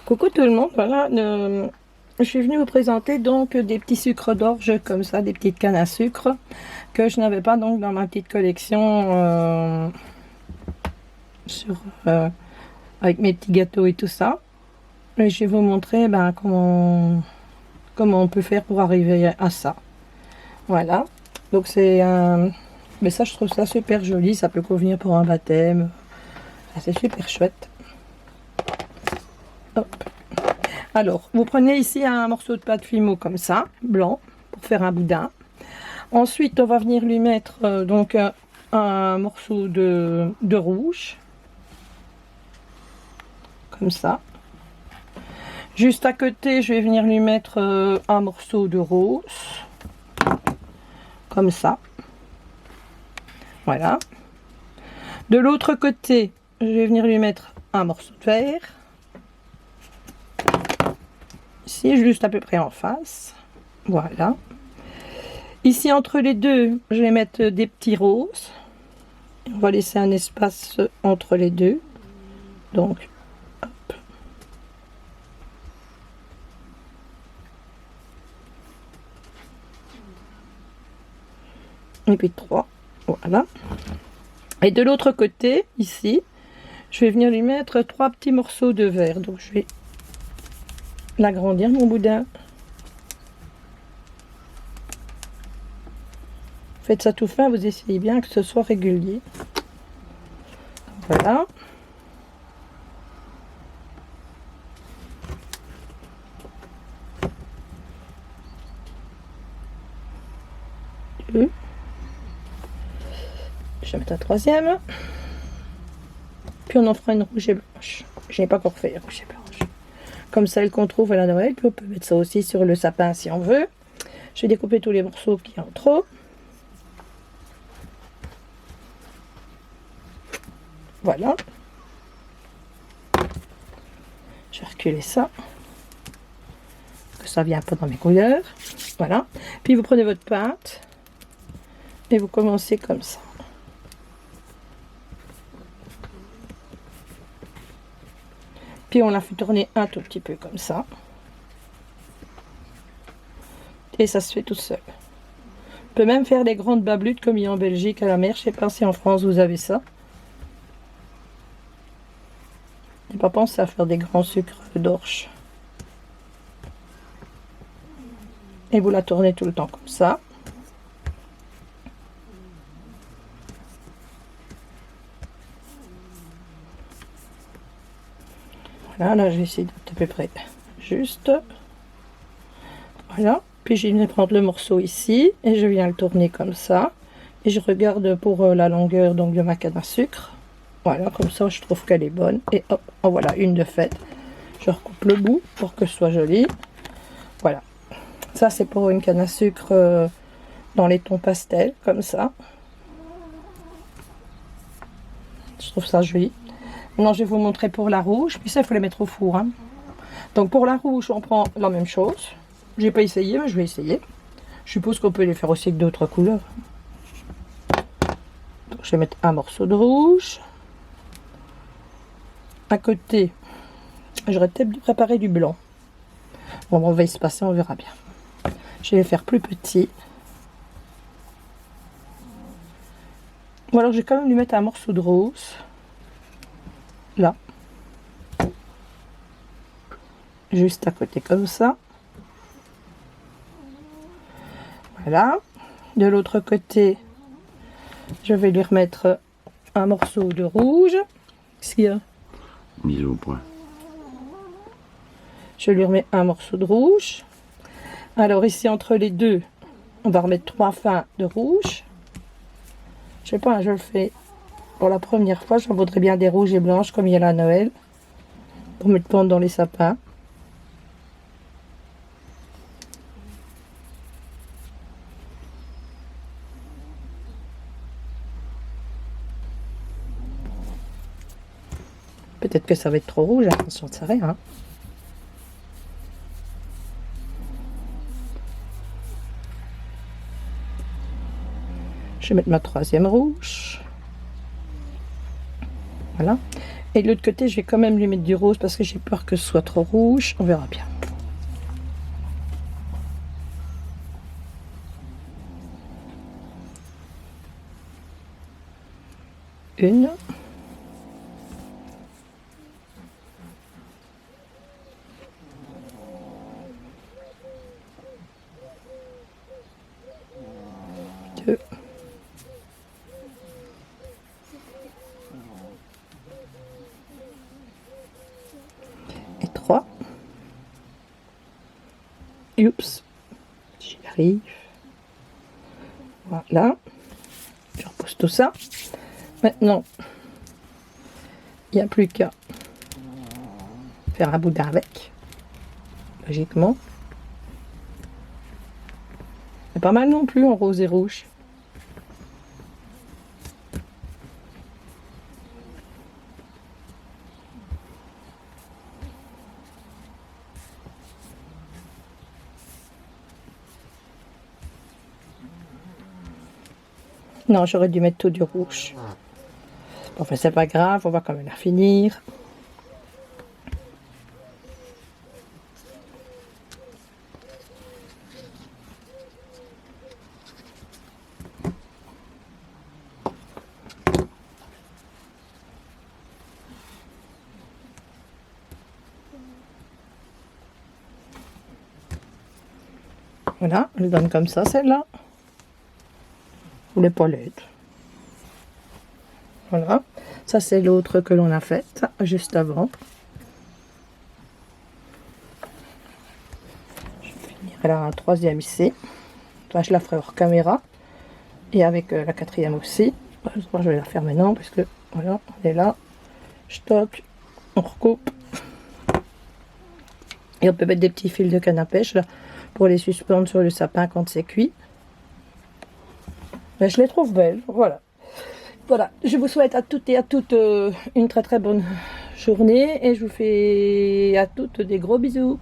Coucou tout le monde, voilà, je suis venue vous présenter donc des petits sucres d'orge comme ça, des petites cannes à sucre que je n'avais pas donc dans ma petite collection sur, avec mes petits gâteaux et tout ça. Et je vais vous montrer comment on peut faire pour arriver à ça. Voilà, donc c'est un... Mais ça je trouve ça super joli, ça peut convenir pour un baptême, c'est super chouette. Hop. Alors, vous prenez ici un morceau de pâte fimo comme ça, blanc, pour faire un boudin. Ensuite, on va venir lui mettre donc un morceau de rouge, comme ça. Juste à côté, je vais venir lui mettre un morceau de rose, comme ça. Voilà. De l'autre côté, je vais venir lui mettre un morceau de vert. Ici, juste à peu près en face. Voilà. Ici, entre les deux, je vais mettre des petits roses. On va laisser un espace entre les deux. Donc, hop. Et puis 3. Voilà. Et de l'autre côté, ici, je vais venir lui mettre 3 petits morceaux de vert. Donc, je vais l'agrandir, mon boudin. Faites ça tout fin, vous essayez bien que ce soit régulier. Voilà. Deux. Je vais mettre un troisième. Puis on en fera une rouge et blanche. Je n'ai pas encore fait rouge et blanche. Comme celle qu'on trouve à la Noël. Puis on peut mettre ça aussi sur le sapin si on veut. Je vais découper tous les morceaux qui en trop. Voilà. Je vais reculer ça. Que ça ne vienne pas dans mes couleurs. Voilà. Puis vous prenez votre pâte. Et vous commencez comme ça. Puis on la fait tourner un tout petit peu comme ça. Et ça se fait tout seul. On peut même faire des grandes bablutes comme il y a en Belgique à la mer. Je ne sais pas si en France vous avez ça. Je n'ai pas pensé à faire des grands sucres d'orge. Et vous la tournez tout le temps comme ça. Voilà, là je vais essayer d'être à peu près juste. Voilà. Puis je viens prendre le morceau ici et je viens le tourner comme ça. Et je regarde pour la longueur donc de ma canne à sucre. Voilà, comme ça je trouve qu'elle est bonne. Et hop, en voilà une de faite. Je recoupe le bout pour que ce soit joli. Voilà. Ça c'est pour une canne à sucre dans les tons pastel, comme ça. Je trouve ça joli. Maintenant je vais vous montrer pour la rouge. Puis ça il faut les mettre au four. Hein. Donc pour la rouge on prend la même chose. J'ai pas essayé mais je vais essayer. Je suppose qu'on peut les faire aussi avec d'autres couleurs. Donc, je vais mettre un morceau de rouge. À côté, j'aurais peut-être dû préparer du blanc. Bon, on va y se passer, on verra bien. Je vais les faire plus petits. Ou alors, je vais quand même lui mettre un morceau de rose. Là. Juste à côté, comme ça. Voilà. De l'autre côté, je vais lui remettre un morceau de rouge. Qu'est-ce qu'il y a ? Mise au point. Je lui remets un morceau de rouge. Alors ici entre les deux, on va remettre 3 fins de rouge. Je sais pas, je le fais pour la première fois. J'en voudrais bien des rouges et blanches comme il y a la Noël. Pour mettre pendre dans les sapins. Peut-être que ça va être trop rouge, attention, ça rien. Hein. Je vais mettre ma troisième rouge. Voilà. Et de l'autre côté, je vais quand même lui mettre du rose parce que j'ai peur que ce soit trop rouge. On verra bien. Une. Deux. Et trois. Oups. J'y arrive. Voilà. Je repose tout ça. Maintenant, il n'y a plus qu'à faire un boudin avec. Logiquement. C'est pas mal non plus en rose et rouge. Non, j'aurais dû mettre tout du rouge. Enfin, c'est pas grave, on va quand même la finir. Voilà, elle donne comme ça, celle-là. Les palettes. Voilà. Ça, c'est l'autre que l'on a faite juste avant. Je vais finir la troisième ici. Enfin, je la ferai hors caméra. Et avec la quatrième aussi. Je vais la faire maintenant parce que voilà, elle est là. Je toque, on recoupe. Et on peut mettre des petits fils de canne à pêche là pour les suspendre sur le sapin quand c'est cuit. Mais je les trouve belles, voilà. Voilà, je vous souhaite à toutes et à toutes une très très bonne journée et je vous fais à toutes des gros bisous.